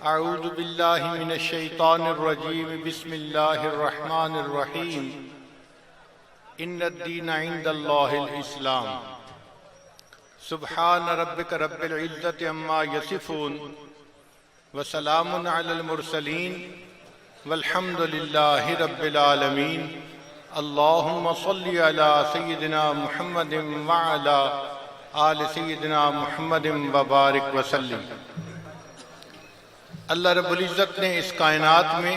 اعوذ باللہ من الشیطان الرجیم بسم اللہ الرحمن الرحیم ان الدین عند اللہ الاسلام سبحان ربک رب العزت عما یصفون وسلام علی المرسلین والحمد للہ رب العالمین اللہم صلی علی سیدنا محمد وعلی آل سیدنا محمد وبارک وسلم۔ اللہ رب العزت نے اس کائنات میں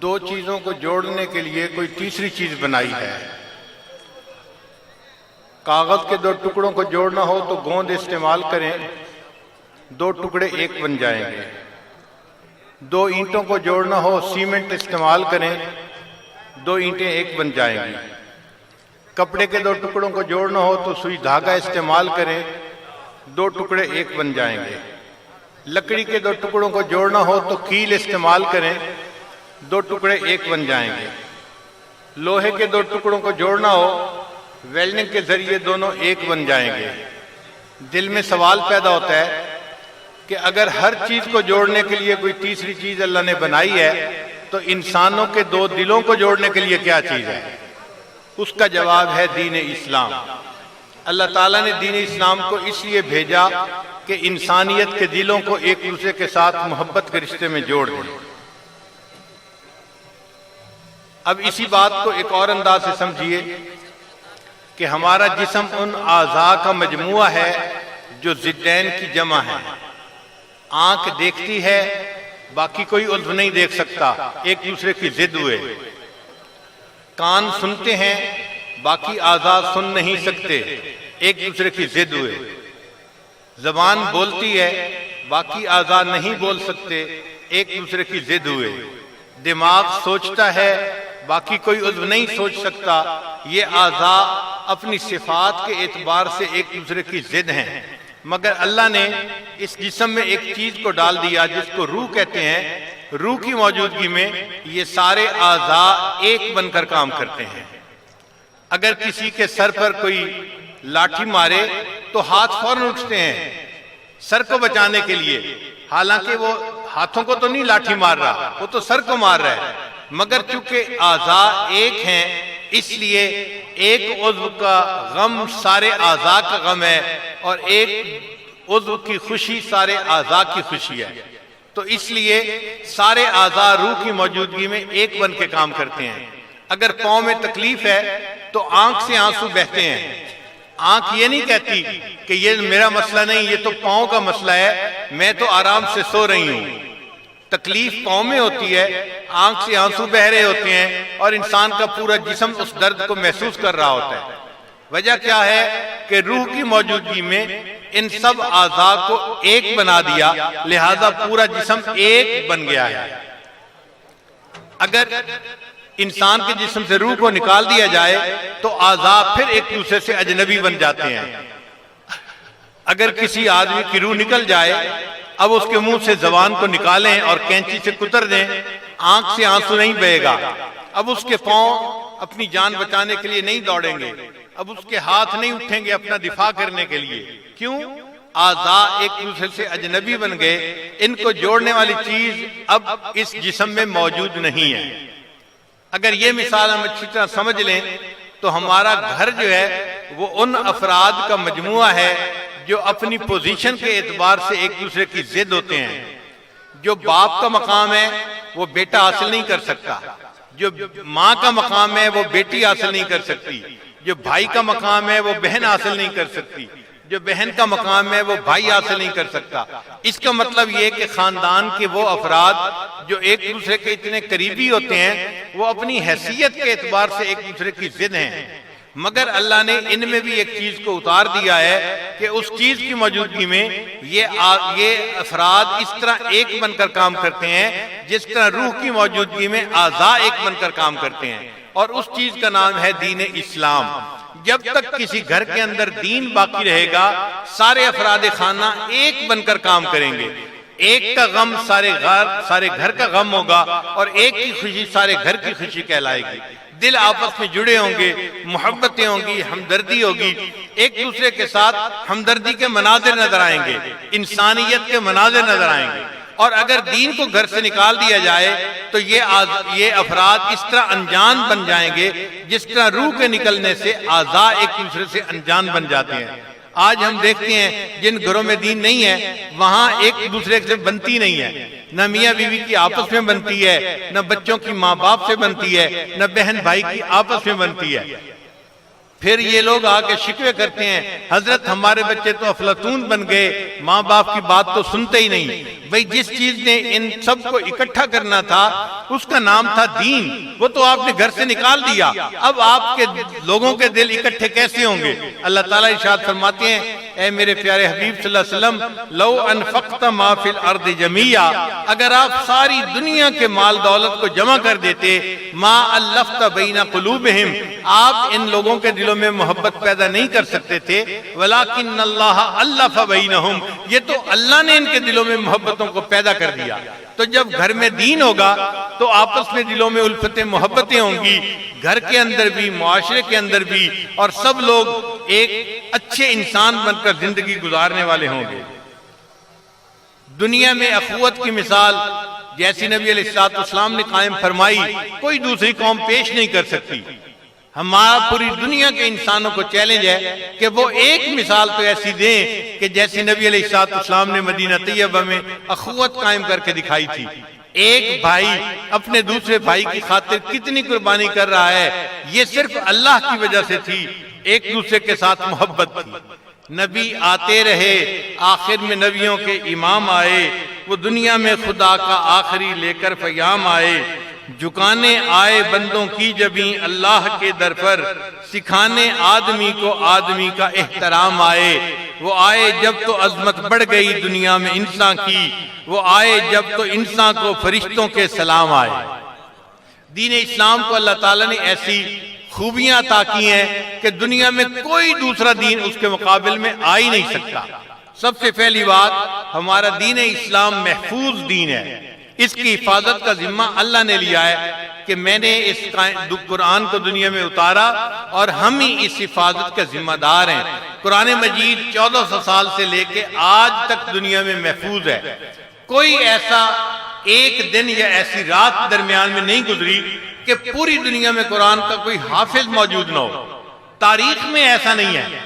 دو چیزوں کو جوڑنے کے لیے کوئی تیسری چیز بنائی ہے۔ کاغذ کے دو ٹکڑوں کو جوڑنا ہو تو گوند استعمال کریں، دو ٹکڑے ایک بن جائیں گے۔ دو اینٹوں کو جوڑنا ہو سیمنٹ استعمال کریں، دو اینٹیں ایک بن جائیں گی۔ کپڑے کے دو ٹکڑوں کو جوڑنا ہو تو سوئی دھاگا استعمال کریں، دو ٹکڑے ایک بن جائیں گے۔ لکڑی کے دو ٹکڑوں کو جوڑنا ہو تو کیل استعمال کریں، دو ٹکڑے ایک بن جائیں گے۔ لوہے کے دو ٹکڑوں کو جوڑنا ہو ویلڈنگ کے ذریعے دونوں ایک بن جائیں گے۔ دل میں سوال پیدا ہوتا ہے کہ اگر ہر چیز کو جوڑنے کے لیے کوئی تیسری چیز اللہ نے بنائی ہے تو انسانوں کے دو دلوں کو جوڑنے کے لیے کیا چیز ہے؟ اس کا جواب ہے دین اسلام۔ اللہ تعالیٰ نے دین اسلام کو اس لیے بھیجا کہ انسانیت کے دلوں کو ایک دوسرے کے ساتھ محبت کے رشتے میں جوڑ دیں۔ اب اسی بات کو ایک اور انداز سے سمجھیے کہ ہمارا جسم ان اعضاء کا مجموعہ ہے جو ضدین کی جمع ہے۔ آنکھ دیکھتی ہے، باقی کوئی عضو نہیں دیکھ سکتا، ایک دوسرے کی ضد ہوئے۔ کان سنتے ہیں، باقی اعضاء سن نہیں سکتے، ایک دوسرے کی ضد ہوئے۔ زبان بولتی ہے، باقی اعضاء نہیں بول سکتے، ایک دوسرے کی ضد ہوئے۔ دماغ سوچتا ہے، باقی کوئی عضو نہیں سوچ سکتا، یہ اعضاء اپنی صفات کے اعتبار سے ایک دوسرے کی ضد ہیں۔ مگر اللہ نے اس جسم میں ایک چیز کو ڈال دیا جس کو روح کہتے ہیں۔ روح کی موجودگی میں یہ سارے اعضاء ایک بن کر کام کرتے ہیں۔ اگر کسی کے سر پر کوئی لاٹھی مارے تو ہاتھ فوراً اٹھتے ہیں سر کو بچانے کے لیے، حالانکہ وہ ہاتھوں کو تو نہیں لاٹھی مار رہا، وہ تو سر کو مار رہا ہے۔ مگر چونکہ اعضاء ایک ہیں اس لیے ایک عضو کا غم سارے اعضاء کا غم ہے اور ایک عضو کی خوشی سارے اعضاء کی خوشی ہے۔ تو اس لیے سارے اعضاء روح کی موجودگی میں ایک بن کے کام کرتے ہیں۔ اگر پاؤں میں تکلیف ہے تو آنکھ سے آنسو بہتے ہیں۔ آنکھ یہ نہیں کہتی کہ یہ میرا مسئلہ نہیں، یہ تو پاؤں کا مسئلہ ہے، میں تو آرام سے سو رہی ہوں۔ تکلیف پاؤں میں ہوتی ہے، آنکھ سے آنسو بہ رہے ہوتے ہیں اور انسان کا پورا جسم اس درد کو محسوس کر رہا ہوتا ہے۔ وجہ کیا ہے کہ روح کی موجودگی میں ان سب اعضاء کو ایک بنا دیا، لہذا پورا جسم ایک بن گیا ہے۔ اگر انسان کے جسم سے روح کو نکال دیا جائے تو اعضاء پھر ایک دوسرے سے اجنبی بن جاتے ہیں۔ اگر کسی آدمی کی روح نکل جائے، اب اس کے منہ سے زبان کو نکالیں اور کینچی سے کتر دیں، آنکھ سے آنسو نہیں بہے گا۔ اب اس کے پاؤں اپنی جان بچانے کے لیے نہیں دوڑیں گے، اب اس کے ہاتھ نہیں اٹھیں گے اپنا دفاع کرنے کے لیے۔ کیوں؟ اعضاء ایک دوسرے سے اجنبی بن گئے، ان کو جوڑنے والی چیز اب اس جسم میں موجود نہیں ہے۔ اگر یہ مثال ہم اچھی طرح سمجھ لیں تو ہمارا گھر جو ہے وہ ان افراد کا مجموعہ ہے جو اپنی پوزیشن کے اعتبار سے ایک دوسرے کی ضد ہوتے ہیں۔ جو باپ کا مقام ہے وہ بیٹا حاصل نہیں کر سکتا، جو ماں کا مقام ہے وہ بیٹی حاصل نہیں کر سکتی، جو بھائی کا مقام ہے وہ بہن حاصل نہیں کر سکتی، جو بہن کا مقام ہے وہ بھائی حاصل نہیں کر سکتا۔ اس کا مطلب یہ کہ خاندان کے وہ افراد جو ایک دوسرے کے اتنے قریبی ہوتے ہیں وہ اپنی حیثیت کے اعتبار سے ایک دوسرے کی ضد ہیں۔ مگر اللہ نے ان میں بھی ایک چیز کو اتار دیا ہے کہ اس چیز کی موجودگی میں یہ افراد اس طرح ایک بن کر کام کرتے ہیں جس طرح روح کی موجودگی میں اعضاء ایک بن کر کام کرتے ہیں، اور اس چیز کا نام ہے دین اسلام۔ جب تک کسی گھر کے اندر دین باقی رہے گا سارے افراد خانہ ایک بن کر کام کریں گے۔ ایک کا غم سارے گھر کا غم ہوگا اور ایک کی خوشی سارے گھر کی خوشی کہلائے گی۔ دل آپس میں جڑے ہوں گے، محبتیں ہوں گی، ہمدردی ہوگی، ایک دوسرے کے ساتھ ہمدردی کے مناظر نظر آئیں گے، انسانیت کے مناظر نظر آئیں گے۔ اور اگر دین کو گھر سے نکال دیا جائے تو یہ افراد اس طرح انجان بن جائیں گے جس طرح روح کے نکلنے سے اعضاء ایک دوسرے سے انجان بن جاتے ہیں۔ آج ہم دیکھتے ہیں جن گھروں میں دین نہیں ہے وہاں ایک دوسرے سے بنتی نہیں ہے، نہ میاں بیوی کی آپس میں بنتی ہے، نہ بچوں کی ماں باپ سے بنتی ہے، نہ بہن بھائی کی آپس میں بنتی ہے۔ پھر یہ لوگ آ کے شکوے کرتے ہیں حضرت ہمارے بچے تو افلاطون بن گئے، ماں باپ کی بات تو سنتے ہی نہیں۔ بھئی جس چیز نے ان سب کو اکٹھا کرنا تھا اس کا نام تھا دین، وہ تو آپ نے گھر سے نکال دیا، اب آپ کے لوگوں کے دل اکٹھے کیسے ہوں گے؟ اللہ تعالیٰ ارشاد فرماتے ہیں اے میرے پیارے حبیب صلی اللہ علیہ وسلم لو انفقت ما فی الارض جمیعا، اگر آپ ساری دنیا کے مال دولت کو جمع کر دیتے، ما الفت بین قلوبہم، آپ ان لوگوں کے دلوں میں محبت پیدا نہیں کر سکتے تھے، ولیکن اللہ الف بینہم، یہ تو اللہ نے ان کے دلوں میں محبتوں کو پیدا کر دیا۔ تو جب گھر میں دین ہوگا تو آپس میں دلوں میں الفتیں محبتیں ہوں گی، گھر کے اندر بھی معاشرے کے اندر بھی، اور سب لوگ ایک اچھے انسان بن کر زندگی گزارنے والے ہوں گے۔ دنیا میں اخوت کی مثال جیسی نبی علیہ السلام نے قائم فرمائی کوئی دوسری قوم پیش نہیں کر سکتی۔ ہمارا پوری دنیا کے انسانوں کو چیلنج ہے کہ وہ ایک مثال تو ایسی دیں کہ جیسی نبی علیہ السلام نے مدینہ طیبہ میں اخوت قائم کر کے دکھائی تھی۔ ایک بھائی اپنے دوسرے بھائی کی خاطر کتنی قربانی کر رہا ہے، یہ صرف اللہ کی وجہ سے تھی، ایک دوسرے کے ساتھ محبت تھی۔ نبی آتے رہے، آخر میں نبیوں کے امام آئے، وہ دنیا میں خدا کا آخری لے کر پیام آئے، جھکانے آئے بندوں کی جبیں اللہ کے در پر، سکھانے آدمی کو آدمی کا احترام آئے، وہ آئے جب تو عظمت بڑھ گئی دنیا میں انسان کی، وہ آئے جب تو انسان کو فرشتوں کے سلام آئے۔ دین اسلام کو اللہ تعالیٰ نے ایسی خوبیاں عطا کی ہیں کہ دنیا میں کوئی دوسرا دین اس کے مقابل میں آ ہی نہیں سکتا۔ سب سے پہلی بات، ہمارا دین اسلام محفوظ دین ہے، اس کی حفاظت کا ذمہ اللہ نے لیا ہے کہ میں نے اس قرآن کو دنیا میں اتارا اور ہم ہی اس حفاظت کا ذمہ دار ہیں۔ قرآن مجید 1400 سال سے لے کے آج تک دنیا میں محفوظ ہے، کوئی ایسا ایک دن یا ایسی رات درمیان میں نہیں گزری کہ پوری دنیا میں قرآن کا کوئی حافظ موجود نہ ہو۔ تاریخ میں ایسا نہیں ہے،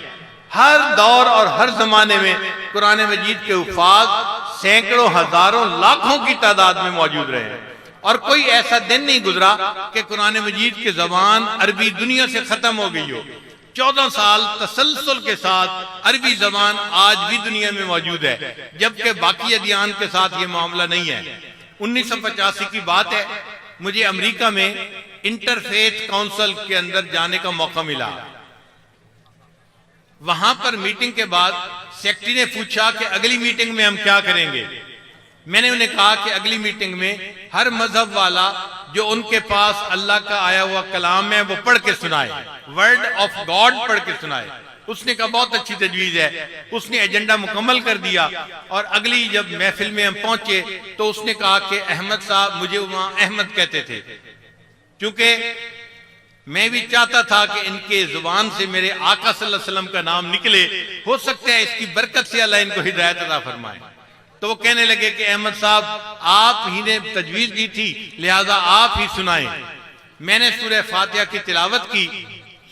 ہر دور اور ہر زمانے میں قرآن مجید کے حفاظ سینکڑوں ہزاروں لاکھوں کی تعداد میں موجود رہے ہیں، اور کوئی ایسا دن نہیں گزرا کہ قرآن مجید کی زبان عربی دنیا سے ختم ہو گئی ہو۔ 14 سال تسلسل کے ساتھ عربی زبان آج بھی دنیا میں موجود ہے، جبکہ باقی ادیان کے ساتھ یہ معاملہ نہیں ہے۔ 1985 کی بات ہے، مجھے امریکہ میں انٹرفیتھ کونسل کے اندر جانے کا موقع ملا۔ وہاں پر میٹنگ کے بعد سیکٹری نے پوچھا کہ اگلی میٹنگ میں ہم کیا کریں گے۔ میں نے انہیں کہا کہ اگلی میٹنگ میں ہر مذہب والا جو ان کے پاس اللہ کا آیا ہوا کلام ہے وہ پڑھ کے سنائے، ورڈ آف گاڈ پڑھ کے سنائے۔ اس نے کہا بہت اچھی تجویز ہے، اس نے ایجنڈا مکمل کر دیا، اور اگلی جب محفل میں ہم پہنچے تو اس نے کہا کہ احمد صاحب، مجھے وہاں احمد کہتے تھے کیونکہ میں بھی چاہتا تھا کہ ان کے زبان سے میرے آقا صلی اللہ علیہ وسلم کا نام نکلے، ہو سکتا ہے اس کی برکت سے اللہ ان کو ہدایت عطا فرمائے۔ تو وہ کہنے لگے کہ احمد صاحب آپ ہی نے تجویز دی تھی، لہذا آپ ہی سنائیں۔ میں نے سورہ فاتحہ کی تلاوت کی۔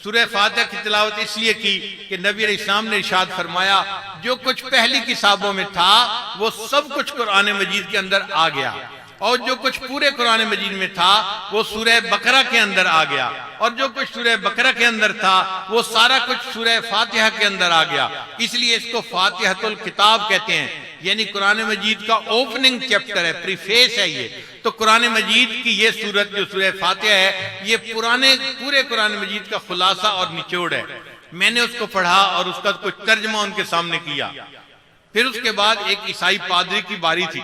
سورہ فاتحہ کی تلاوت اس لیے کی کہ نبی علیہ السلام نے ارشاد فرمایا جو کچھ پہلی کتابوں میں تھا وہ سب کچھ قرآن مجید کے اندر آ گیا، اور جو کچھ پورے قرآن مجید میں تھا وہ سورہ بقرہ کے اندر آ گیا، اور جو کچھ سورہ بقرہ کے اندر تھا وہ سارا کچھ سورہ فاتحہ کے اندر آ گیا۔ اس لیے اس کو فاتحۃ الکتاب کہتے ہیں، یعنی قرآن مجید کا اوپننگ چیپٹر ہے، پریفیس ہے یہ۔ تو قرآن مجید کی یہ سورت جو سورہ فاتحہ ہے یہ پورے قرآن مجید کا خلاصہ اور نچوڑ ہے۔ میں نے اس کو پڑھا اور اس کا کچھ ترجمہ ان کے سامنے کیا۔ پھر اس کے بعد ایک عیسائی پادری کی باری تھی،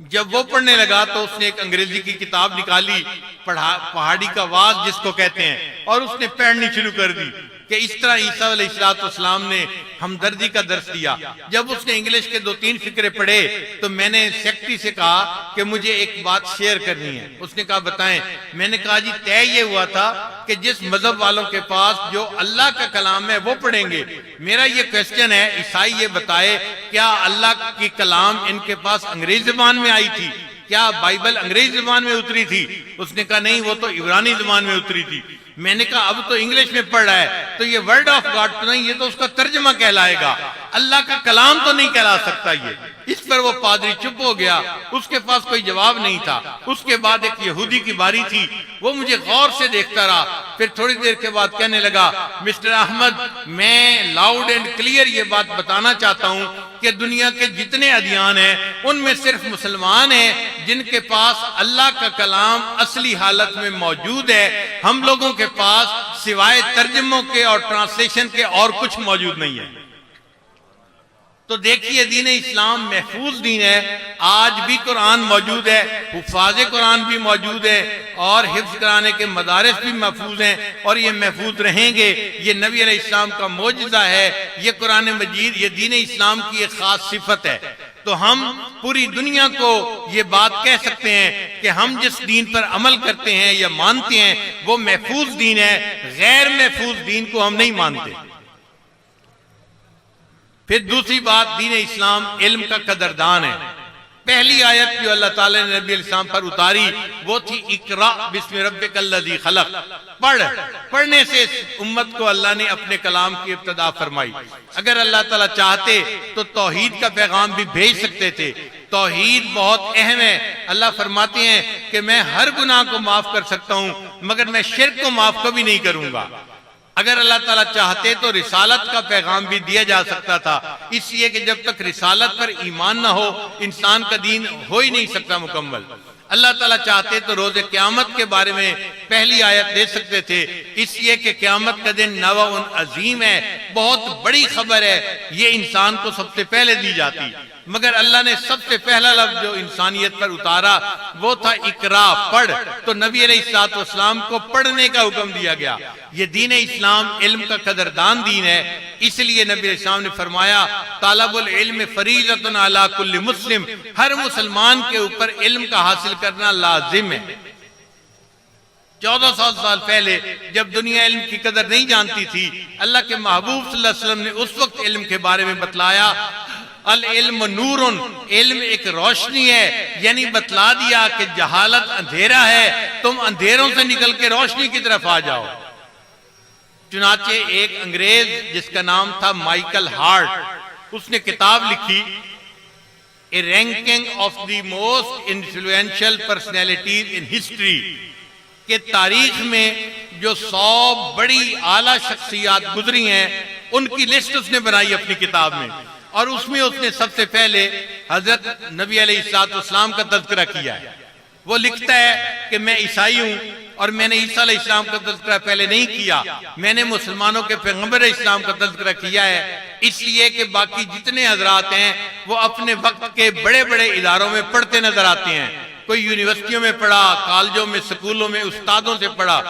جب وہ پڑھنے لگا تو اس نے ایک انگریزی کی کتاب نکالی، پہاڑی کا واز جس کو کہتے ہیں، اور اس نے پڑھنی شروع کر دی۔ کہ اس طرح عیسیٰ علیہ السلام نے ہمدردی کا درس دیا۔ جب اس نے انگلش کے 2-3 فقرے پڑھے تو میں نے سیکٹری سے کہا کہ مجھے ایک بات شیئر کرنی ہے۔ اس نے کہا بتائیں۔ میں نے کہا جی طے یہ ہوا تھا کہ جس مذہب والوں کے پاس جو اللہ کا کلام ہے وہ پڑھیں گے۔ میرا یہ کویسچن ہے، عیسائی یہ بتائے کیا اللہ کی کلام ان کے پاس انگریزی زبان میں آئی تھی؟ کیا بائبل انگریزی زبان میں اتری تھی؟ اس نے کہا نہیں، وہ تو عبرانی زبان میں اتری تھی۔ میں نے کہا اب تو انگلش میں پڑھ رہا ہے تو یہ ورڈ آف گاڈ تو نہیں، یہ تو اس کا ترجمہ کہلائے گا، اللہ کا کلام تو نہیں کہلا سکتا یہ۔ اس پر وہ پادری چپ ہو گیا، اس کے پاس کوئی جواب نہیں تھا۔ اس کے بعد ایک یہودی کی باری تھی، وہ مجھے غور سے دیکھتا رہا، پھر تھوڑی دیر کے بعد کہنے لگا مسٹر احمد میں لاؤڈ اینڈ کلیئر یہ بات بتانا چاہتا ہوں کہ دنیا کے جتنے ادیان ہیں ان میں صرف مسلمان ہیں جن کے پاس اللہ کا کلام اصلی حالت میں موجود ہے، ہم لوگوں کے پاس سوائے ترجموں کے اور ٹرانسلیشن کے اور کچھ موجود نہیں ہے۔ تو دیکھیے دین اسلام محفوظ دین ہے، آج بھی قرآن موجود ہے، حفاظ قرآن بھی موجود ہے اور حفظ کرانے کے مدارس بھی محفوظ ہیں اور یہ محفوظ رہیں گے۔ یہ نبی علیہ السلام کا معجزہ ہے، یہ قرآن مجید، یہ دین اسلام کی ایک خاص صفت ہے۔ تو ہم پوری دنیا کو یہ بات کہہ سکتے ہیں کہ ہم جس دین پر عمل کرتے ہیں یا مانتے ہیں وہ محفوظ دین ہے، غیر محفوظ دین کو ہم نہیں مانتے۔ پھر دوسری بات، دین اسلام علم کا قدردان ہے۔ پہلی آیت جو اللہ تعالیٰ نے نبی علیہ السلام پر اتاری وہ تھی اقرأ بسم ربک الذی خلق، پڑھنے سے اس امت کو اللہ نے اپنے کلام کی ابتدا فرمائی۔ اگر اللہ تعالیٰ چاہتے تو توحید کا پیغام بھی بھیج سکتے تھے۔ توحید بہت اہم ہے، اللہ فرماتے ہیں کہ میں ہر گناہ کو معاف کر سکتا ہوں مگر میں شرک کو معاف کبھی نہیں کروں گا۔ اگر اللہ تعالیٰ چاہتے تو رسالت کا پیغام بھی دیا جا سکتا تھا، اس لیے کہ جب تک رسالت پر ایمان نہ ہو انسان کا دین ہو ہی نہیں سکتا مکمل۔ اللہ تعالیٰ چاہتے تو روز قیامت کے بارے میں پہلی آیت دے سکتے تھے، اس لیے کہ قیامت کا دن نبأ عظیم ہے، بہت بڑی خبر ہے، یہ انسان کو سب سے پہلے دی جاتی، مگر اللہ نے سب سے پہلا لفظ جو انسانیت پر اتارا وہ تھا اقرا، پڑھ۔ تو نبی علیہ السلام کو پڑھنے کا حکم دیا گیا۔ یہ دین اسلام علم کا قدردان دین ہے، اس لیے نبی علیہ السلام نے فرمایا طالب العلم فریضۃ علی کل مسلم، ہر مسلمان کے اوپر علم کا حاصل کرنا لازم ہے۔ 1400 سال پہلے جب دنیا علم کی قدر نہیں جانتی تھی، اللہ کے محبوب صلی اللہ علیہ وسلم نے اس وقت علم کے بارے میں بتلایا العلم نور، علم ایک روشنی ہے، یعنی بتلا دیا کہ جہالت اندھیرا ہے، تم اندھیروں سے نکل کے روشنی کی طرف آ جاؤ۔ چنانچہ ایک انگریز جس کا نام تھا مائیکل ہارٹ، اس نے کتاب لکھی A Ranking of the Most Influential Personalities in History، کہ تاریخ میں جو 100 بڑی اعلیٰ شخصیات گزری ہیں ان کی لسٹ اس نے بنائی اپنی کتاب میں، اور اس میں اس نے سب سے پہلے حضرت نبی علیہ السلام کا تذکرہ کیا ہے۔ وہ لکھتا ہے کہ میں عیسائی ہوں اور میں نے عیسیٰ علیہ السلام کا تذکرہ پہلے نہیں کیا، میں نے مسلمانوں کے پیغمبر اسلام کا تذکرہ کیا ہے، اس لیے کہ باقی جتنے حضرات ہیں وہ اپنے وقت کے بڑے بڑے اداروں میں پڑھتے نظر آتے ہیں، کوئی یونیورسٹیوں میں پڑھا، کالجوں میں، سکولوں میں استادوں سے پڑھا۔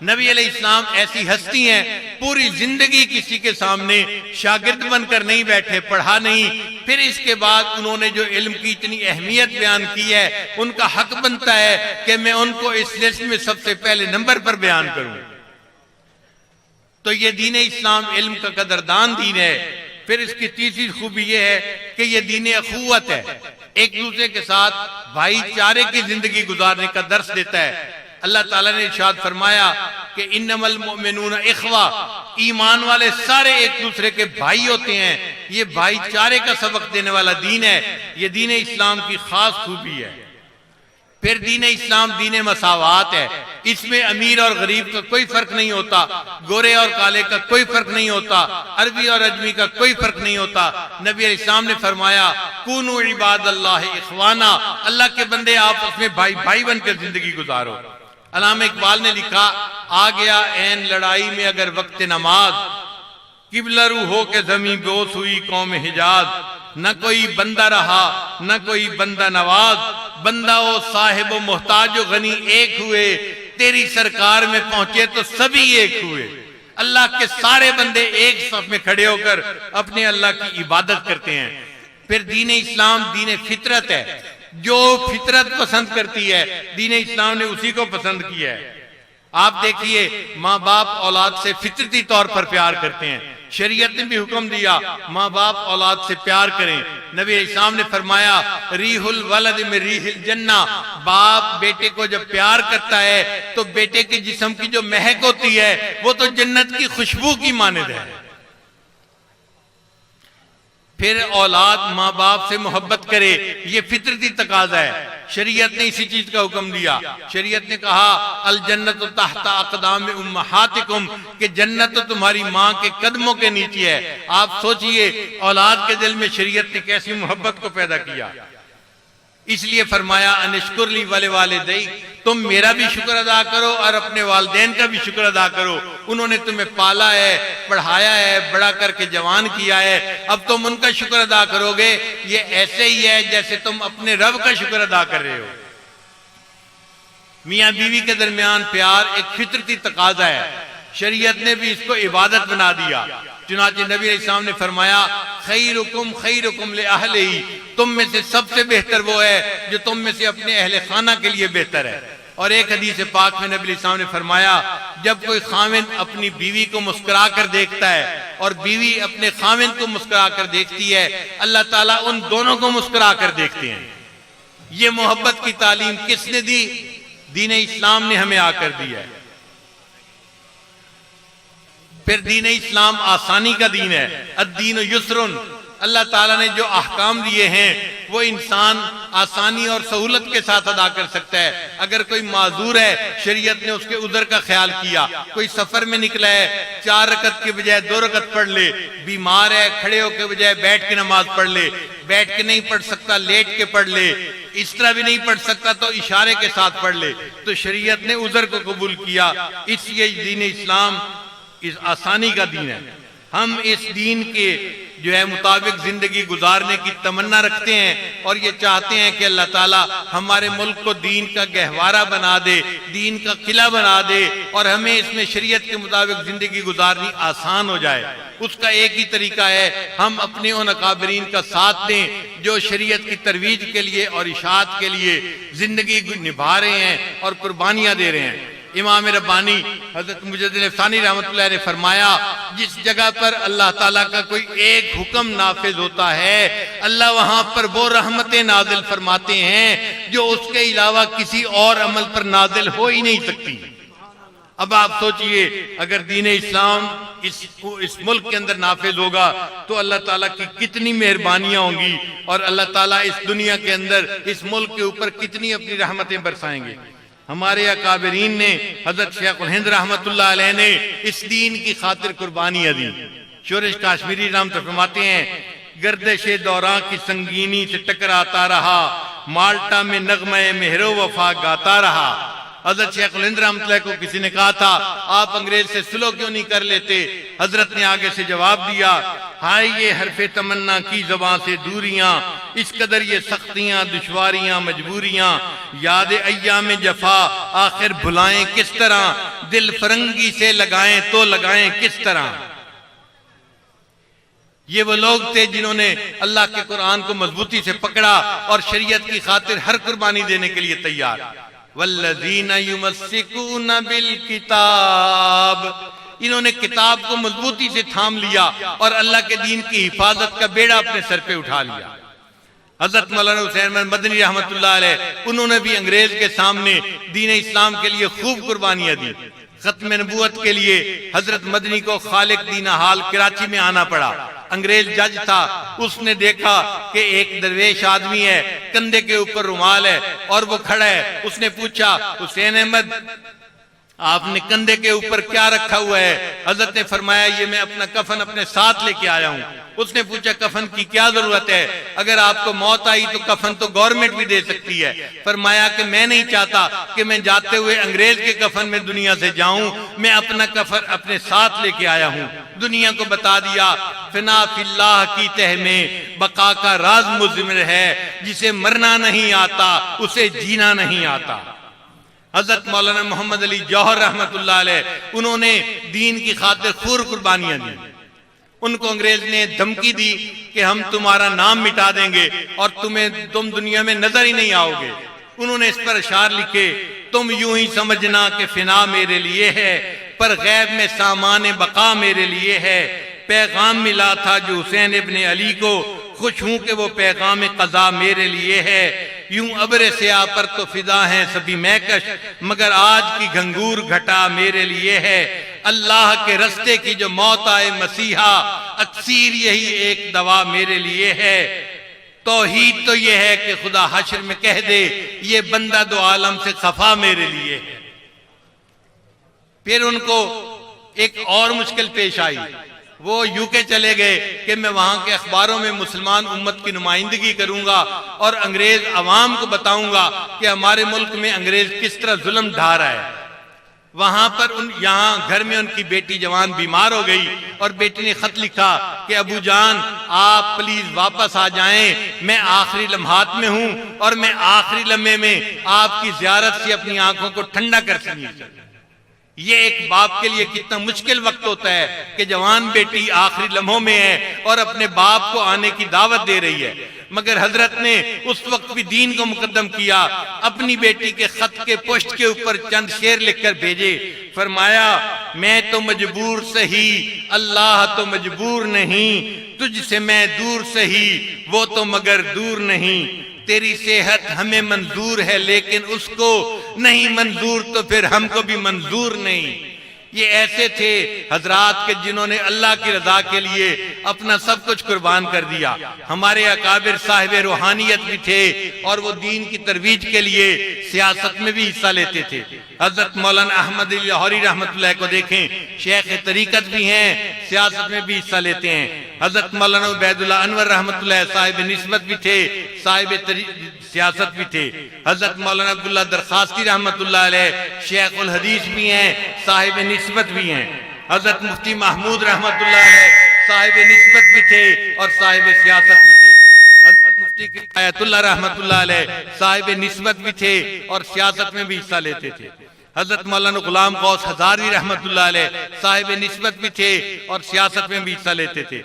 نبی علیہ السلام ایسی ہستی ہیں پوری زندگی کسی کے سامنے شاگرد بن کر نہیں بیٹھے، پڑھا نہیں، پھر اس کے بعد انہوں نے جو علم کی اتنی اہمیت بیان کی ہے ان کا حق بنتا ہے کہ میں ان کو اس لسٹ میں سب سے پہلے نمبر پر بیان کروں۔ تو یہ دین اسلام علم کا قدردان دین ہے۔ پھر اس کی تیسری خوبی یہ ہے کہ یہ دین اخوت ہے، ایک دوسرے کے ساتھ بھائی چارے کی زندگی گزارنے کا درس دیتا ہے۔ اللہ تعالیٰ نے ارشاد فرمایا کہ انما المؤمنون اخوہ، ایمان والے سارے ایک دوسرے کے بھائی ہوتے ہیں، یہ بھائی چارے کا سبق دینے والا دین ہے، یہ دین اسلام کی خاص خوبی ہے۔ پھر دین اسلام دین مساوات ہے، اس میں امیر اور غریب کا کوئی فرق نہیں ہوتا، گورے اور کالے کا کوئی فرق نہیں ہوتا، عربی اور عجمی کا کوئی فرق نہیں ہوتا۔ نبی علیہ السلام نے فرمایا کونوا عباد اللہ اخوانا، اللہ کے بندے آپس میں بھائی بھائی بن کر زندگی گزارو۔ علامہ اقبال نے لکھا آ گیا این لڑائی میں اگر وقت نماز، قبلہ رو ہو کے زمیں بوس ہوئی قوم حجاز، نہ کوئی بندہ رہا نہ کوئی بندہ نواز، بندہ و صاحب و محتاج و غنی ایک ہوئے، تیری سرکار میں پہنچے تو سبھی ایک ہوئے۔ اللہ کے سارے بندے ایک صف میں کھڑے ہو کر اپنے اللہ کی عبادت کرتے ہیں۔ پھر دین اسلام دین فطرت ہے، جو فطرت پسند کرتی ہے دین اسلام نے اسی کو پسند کیا ہے۔ آپ دیکھیے ماں باپ اولاد سے فطرتی طور پر پیار کرتے ہیں، شریعت نے بھی حکم دیا ماں باپ اولاد سے پیار کریں۔ نبی اسلام نے فرمایا ریح الولد میں ریح الجنہ، باپ بیٹے کو جب پیار کرتا ہے تو بیٹے کے جسم کی جو مہک ہوتی ہے وہ تو جنت کی خوشبو کی مانند ہے۔ پھر اولاد ماں باپ سے محبت کرے، یہ فطرتی تقاضا ہے۔ شریعت نے اسی چیز کا حکم دیا، شریعت نے کہا الجنت تحت اقدام امہاتکم، کہ جنت تو تمہاری ماں کے قدموں کے نیچے ہے۔ آپ سوچئے اولاد کے دل میں شریعت نے کیسی محبت کو پیدا کیا۔ اس لیے فرمایا انشکر لی ولوالدیک، تم میرا بھی شکر ادا کرو اور اپنے والدین کا بھی شکر ادا کرو، انہوں نے تمہیں پالا ہے، پڑھایا ہے، بڑا کر کے جوان کیا ہے، اب تم ان کا شکر ادا کرو گے۔ یہ ایسے ہی ہے جیسے تم اپنے رب کا شکر ادا کر رہے ہو۔ میاں بیوی کے درمیان پیار ایک فطرتی تقاضا ہے، شریعت نے بھی اس کو عبادت بنا دیا۔ چنانچہ نبی علیہ السلام نے فرمایا خیرکم خیرکم لأہلہ، تم میں سے سب سے بہتر وہ ہے جو تم میں سے اپنے اہل خانہ کے لیے بہتر ہے۔ اور ایک حدیث پاک میں نبی علیہ السلام نے فرمایا جب کوئی خاوند اپنی بیوی کو مسکرا کر دیکھتا ہے اور بیوی اپنے خاوند کو مسکرا کر دیکھتی ہے، اللہ تعالیٰ ان دونوں کو مسکرا کر دیکھتے ہیں۔ یہ محبت کی تعلیم کس نے دی؟ دین اسلام نے ہمیں آ کر دی ہے۔ پھر دین اسلام آسانی کا دین ہے، الدین یسرن، اللہ تعالیٰ نے جو احکام دیے ہیں وہ انسان آسانی اور سہولت کے ساتھ ادا کر سکتا ہے۔ اگر کوئی معذور ہے شریعت نے اس کے عذر کا خیال کیا، کوئی سفر میں نکلا ہے 4 رکعت کے بجائے 2 رکعت پڑھ لے، بیمار ہے کھڑے ہو کے بجائے بیٹھ کے نماز پڑھ لے، بیٹھ کے نہیں پڑھ سکتا لیٹ کے پڑھ لے، اس طرح بھی نہیں پڑھ سکتا تو اشارے کے ساتھ پڑھ لے، تو شریعت نے عذر کو قبول کیا۔ اس لیے دین اسلام اس آسانی کا دین ہے۔ ہم اس دین کے جو ہے مطابق زندگی گزارنے کی تمنا رکھتے ہیں اور یہ چاہتے ہیں کہ اللہ تعالیٰ ہمارے ملک کو دین کا گہوارہ بنا دے، دین کا قلعہ بنا دے اور ہمیں اس میں شریعت کے مطابق زندگی گزارنی آسان ہو جائے۔ اس کا ایک ہی طریقہ ہے ہم اپنے ان اکابرین کا ساتھ دیں جو شریعت کی ترویج کے لیے اور اشاعت کے لیے زندگی نبھا رہے ہیں اور قربانیاں دے رہے ہیں۔ امام ربانی حضرت مجدد ثانی رحمۃ اللہ نے فرمایا جس جگہ پر اللہ تعالیٰ کا کوئی ایک حکم نافذ ہوتا ہے اللہ وہاں پر وہ رحمتیں نازل فرماتے ہیں جو اس کے علاوہ کسی اور عمل پر نازل ہو ہی نہیں سکتی۔ اب آپ سوچئے اگر دین اسلام اس ملک کے اندر نافذ ہوگا تو اللہ تعالیٰ کی کتنی مہربانیاں ہوں گی اور اللہ تعالیٰ اس دنیا کے اندر اس ملک کے اوپر کتنی اپنی رحمتیں برسائیں گے۔ ہمارے اکابرین نے حضرت شیخ الہند رحمت اللہ علیہ نے اس دین کی خاطر قربانیاں دی۔ شورش کاشمیری رحمت فرماتے ہیں گردش دوران کی سنگینی سے ٹکراتا رہا، مالٹا میں نغمہ مہر و وفا گاتا رہا۔ حضرت شیخ الہند رحمت اللہ کو کسی نے کہا تھا آپ انگریز سے سلو کیوں نہیں کر لیتے؟ حضرت نے آگے سے جواب دیا ہائے یہ حرف تمنا کی زبان سے دوریاں، اس قدر یہ سختیاں دشواریاں مجبوریاں، یاد ایام جفا آخر بھلائیں کس طرح، دل فرنگی سے لگائیں تو لگائیں کس طرح۔ یہ وہ لوگ تھے جنہوں نے اللہ کے قرآن کو مضبوطی سے پکڑا اور شریعت کی خاطر ہر قربانی دینے کے لیے تیار۔ والذین یمسکون بالکتاب، انہوں نے کتاب کو مضبوطی سے تھام لیا اور اللہ کے دین کی حفاظت کا بیڑا اپنے سر پہ اٹھا لیا۔ حضرت مولانا حسین مدنی رحمت اللہ علیہ انہوں نے بھی انگریز کے سامنے دین اسلام کے لیے خوب قربانیاں دی۔ ختم نبوت کے لیے حضرت مدنی کو خالق دینہ حال کراچی میں آنا پڑا۔ انگریز جج تھا، اس نے دیکھا کہ ایک درویش آدمی ہے، کندھے کے اوپر رومال ہے اور وہ کھڑا ہے۔ اس نے پوچھا حسین احمد آپ نے کندھے کے اوپر کیا رکھا ہوا ہے؟ حضرت نے فرمایا یہ میں اپنا کفن اپنے ساتھ لے کے آیا ہوں۔ اس نے پوچھا کفن کی کیا ضرورت ہے؟ اگر آپ کو موت آئی تو کفن تو گورنمنٹ بھی دے سکتی ہے۔ فرمایا کہ میں نہیں چاہتا کہ میں جاتے ہوئے انگریز کے کفن میں دنیا سے جاؤں، میں اپنا کفن اپنے ساتھ لے کے آیا ہوں۔ دنیا کو بتا دیا فنا فی اللہ کی تہ میں بقا کا راز مضمر ہے، جسے مرنا نہیں آتا اسے جینا نہیں آتا۔ حضرت مولانا محمد علی جوہر رحمت اللہ علیہ، انہوں نے دین کی خاطر خور قربانیاں دی. ان کو انگریز نے دھمکی دی کہ ہم تمہارا نام مٹا دیں گے اور تم دنیا میں نظر ہی نہیں آؤ گے. انہوں نے اس پر اشعار لکھے، تم یوں ہی سمجھنا کہ فنا میرے لیے ہے، پر غیب میں سامان بقا میرے لیے ہے. پیغام ملا تھا جو حسین ابن علی کو، خوش ہوں کہ وہ پیغام قضا میرے لیے ہے. یوں ابر سیاہ پر تو فضا ہیں سبھی مہکش، مگر آج کی گھنگور گھٹا میرے لیے ہے. اللہ کے رستے کی جو موت آئے مسیحا، اکثیر یہی ایک دوا میرے لیے ہے. توحید تو یہ ہے کہ خدا حشر میں کہہ دے، یہ بندہ دو عالم سے خفا میرے لیے ہے. پھر ان کو ایک اور مشکل پیش آئی، وہ یو کے چلے گئے کہ میں وہاں کے اخباروں میں مسلمان امت کی نمائندگی کروں گا اور انگریز عوام کو بتاؤں گا کہ ہمارے ملک میں انگریز کس طرح ظلم ڈھا رہا ہے. وہاں پر یہاں گھر میں ان کی بیٹی جوان بیمار ہو گئی اور بیٹی نے خط لکھا کہ ابو جان آپ پلیز واپس آ جائیں، میں آخری لمحات میں ہوں اور میں آخری لمحے میں آپ کی زیارت سے اپنی آنکھوں کو ٹھنڈا کر سکوں. یہ ایک باپ کے لیے کتنا مشکل وقت ہوتا ہے کہ جوان بیٹی آخری لمحوں میں ہے اور اپنے باپ کو آنے کی دعوت دے رہی ہے. مگر حضرت نے اس وقت بھی دین کو مقدم کیا. اپنی بیٹی کے خط کے پشت کے اوپر چند شعر لکھ کر بھیجے. فرمایا میں تو مجبور سہی، اللہ تو مجبور نہیں، تجھ سے میں دور سہی، وہ تو مگر دور نہیں. تیری صحت ہمیں منظور ہے لیکن اس کو نہیں منظور، تو پھر ہم کو بھی منظور نہیں. یہ ایسے تھے حضرات کہ جنہوں نے اللہ کی رضا کے لیے اپنا سب کچھ قربان کر دیا. ہمارے اکابر صاحب روحانیت بھی تھے اور وہ دین کی ترویج کے لیے سیاست میں بھی حصہ لیتے تھے. حضرت مولانا احمد لاہوری رحمت اللہ کو دیکھیں، شیخ طریقت بھی ہیں، سیاست میں بھی حصہ لیتے ہیں. حضرت مولانا عبید اللہ انور رحمت اللہ صاحب نسبت بھی تھے، صاحب سیاست بھی تھے. حضرت مولانا عبداللہ درخواستی رحمت اللہ علیہ شیخ الحدیث بھی ہیں، صاحب نسبت بھی ہیں. حضرت مفتی محمود رحمت اللہ علیہ صاحب نسبت بھی تھے اور صاحب سیاست بھی تھے. حضرت مفتی آیت اللہ رحمت اللہ علیہ صاحب نسبت بھی تھے اور سیاست میں بھی حصہ لیتے تھے. حضرت مولانا غلام غوث ہزاروی رحمت اللہ علیہ صاحب نسبت بھی تھے اور سیاست میں بھی حصہ لیتے تھے.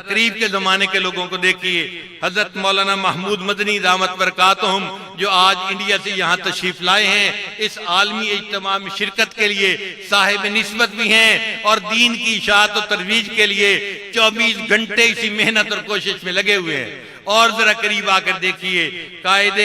قریب کے زمانے کے لوگوں کو دیکھیے، حضرت مولانا محمود مدنی دامت برکاتہم جو آج انڈیا سے یہاں تشریف لائے ہیں، اس عالمی اجتماع میں شرکت کے لیے صاحب نسبت بھی ہیں اور دین کی اشاعت و ترویج کے لیے 24 گھنٹے اسی محنت اور کوشش میں لگے ہوئے ہیں. اور ذرا قریب آ کر دیکھیے، قائد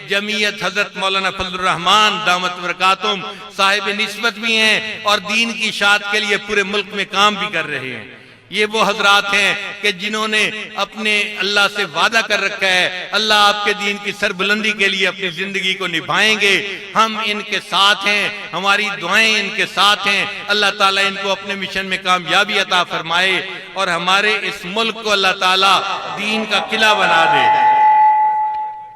جمعیت حضرت مولانا فضل الرحمان دامت برکاتہم صاحب نسبت بھی ہیں اور دین کی اشاعت کے لیے پورے ملک میں کام بھی کر رہے ہیں. یہ وہ حضرات ہیں کہ جنہوں نے اپنے اللہ سے وعدہ کر رکھا ہے اللہ آپ کے دین کی سربلندی کے لیے اپنی زندگی کو نبھائیں گے. ہم ان کے ساتھ ہیں، ہماری دعائیں ان کے ساتھ ہیں. اللہ تعالیٰ ان کو اپنے مشن میں کامیابی عطا فرمائے اور ہمارے اس ملک کو اللہ تعالیٰ دین کا قلعہ بنا دے.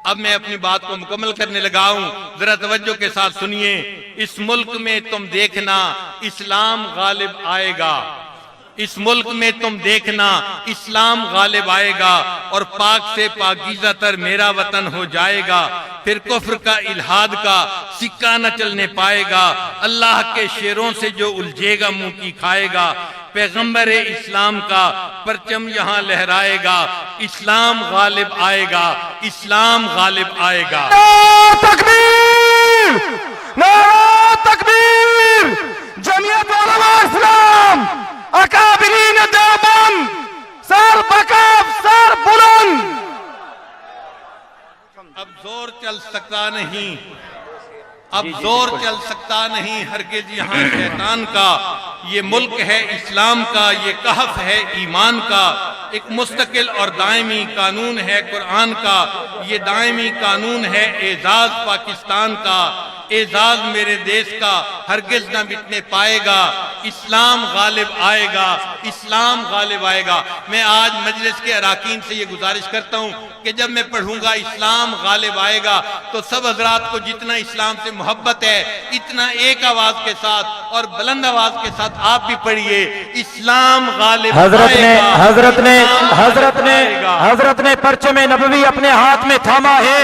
اب میں اپنی بات کو مکمل کرنے لگا ہوں، ذرا توجہ کے ساتھ سنیے. اس ملک میں تم دیکھنا اسلام غالب آئے گا. اس ملک میں تم دیکھنا اسلام غالب آئے گا اور پاک سے پاکیزہ تر میرا وطن ہو جائے گا. پھر کفر کا الہاد کا سکہ نہ چلنے پائے گا. اللہ کے شیروں سے جو الجھے گا منہ کی کھائے گا. پیغمبر اسلام کا پرچم یہاں لہرائے گا. اسلام غالب آئے گا، اسلام غالب آئے گا. تکبیر! نعرہ تکبیر! جمعیت علماء اسلام، اکابرین دیوبند، سر بکف سر بلند. اب زور چل سکتا نہیں، اب زور چل سکتا نہیں ہرگز یہاں شیطان کا. یہ ملک ہے اسلام کا، یہ کہف ہے ایمان کا. ایک مستقل اور دائمی قانون ہے قرآن کا. یہ دائمی قانون ہے اعزاز پاکستان کا. اعزاز میرے دیش کا ہرگز نہ مٹنے پائے گا. اسلام غالب آئے گا، اسلام غالب آئے گا. میں آج مجلس کے اراکین سے یہ گزارش کرتا ہوں کہ جب میں پڑھوں گا اسلام غالب آئے گا تو سب حضرات کو جتنا اسلام سے محبت ہے اتنا ایک آواز کے ساتھ اور بلند آواز کے ساتھ آپ بھی پڑھیے، اسلام غالب آئے گا. حضرت نے پرچم نبوی اپنے ہاتھ میں تھاما ہے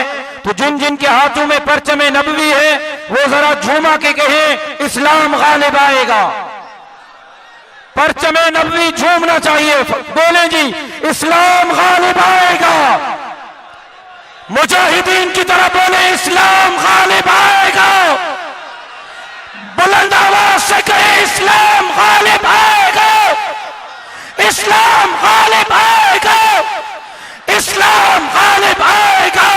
تو جن جن کے ہاتھوں میں پرچم نبوی ہے وہ ذرا جھوما کے کہیں اسلام غالب آئے گا. پرچم نبوی جھومنا چاہیے. بولیں جی اسلام غالب آئے گا. مجاہدین کی طرح بولیں اسلام غالب آئے گا. بلند آواز سے کہیں اسلام غالب آئے گا. اسلام غالب آئے گا. اسلام غالب آئے گا.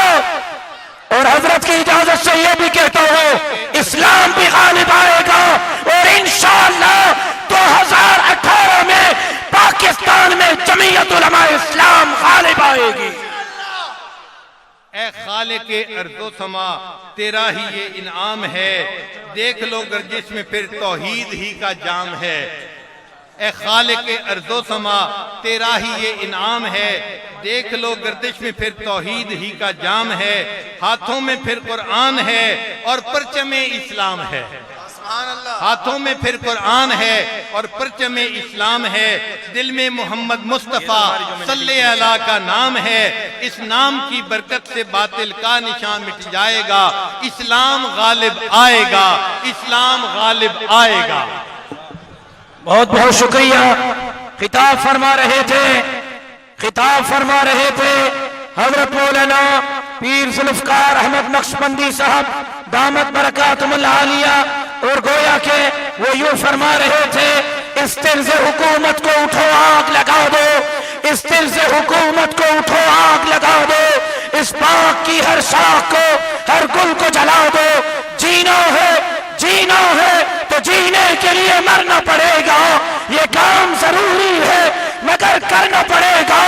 اور حضرت کی اجازت سے یہ بھی کہتا ہوں اسلام بھی غالب آئے گا. اور انشاءاللہ 2018 میں پاکستان میں جمعیت علماء اسلام غالب آئے گی. اے خالق ارض و سما تیرا ہی یہ انعام ہے، دیکھ لو گردش میں پھر توحید ہی کا جام ہے. اے خالق ارض و سما تیرا ہی یہ انعام ہے، دیکھ لو گردش میں پھر توحید ہی کا جام ہے. ہاتھوں میں پھر قرآن ہے اور پرچم اسلام ہے. ہاتھوں میں پھر قرآن ہے اور پرچم اسلام ہے. دل میں محمد مصطفیٰ صلی اللہ کا نام ہے. اس نام کی برکت سے باطل کا نشان مٹ جائے گا. اسلام غالب آئے گا. اسلام غالب آئے گا. بہت بہت شکریہ. خطاب فرما رہے تھے حضرت مولانا پیر ذوالفقار احمد نقشبندی صاحب دامت برکاتہم العالیہ. اور گویا کہ وہ یوں فرما رہے تھے اس طرز حکومت کو اٹھو آگ لگا دو. اس طرز حکومت کو اٹھو آگ لگا دو. اس پاک کی ہر شاخ کو ہر گل کو جلا دو. جینا ہے تو جینے کے لیے مرنا پڑے گا. یہ کام ضروری ہے مگر کرنا پڑے گا.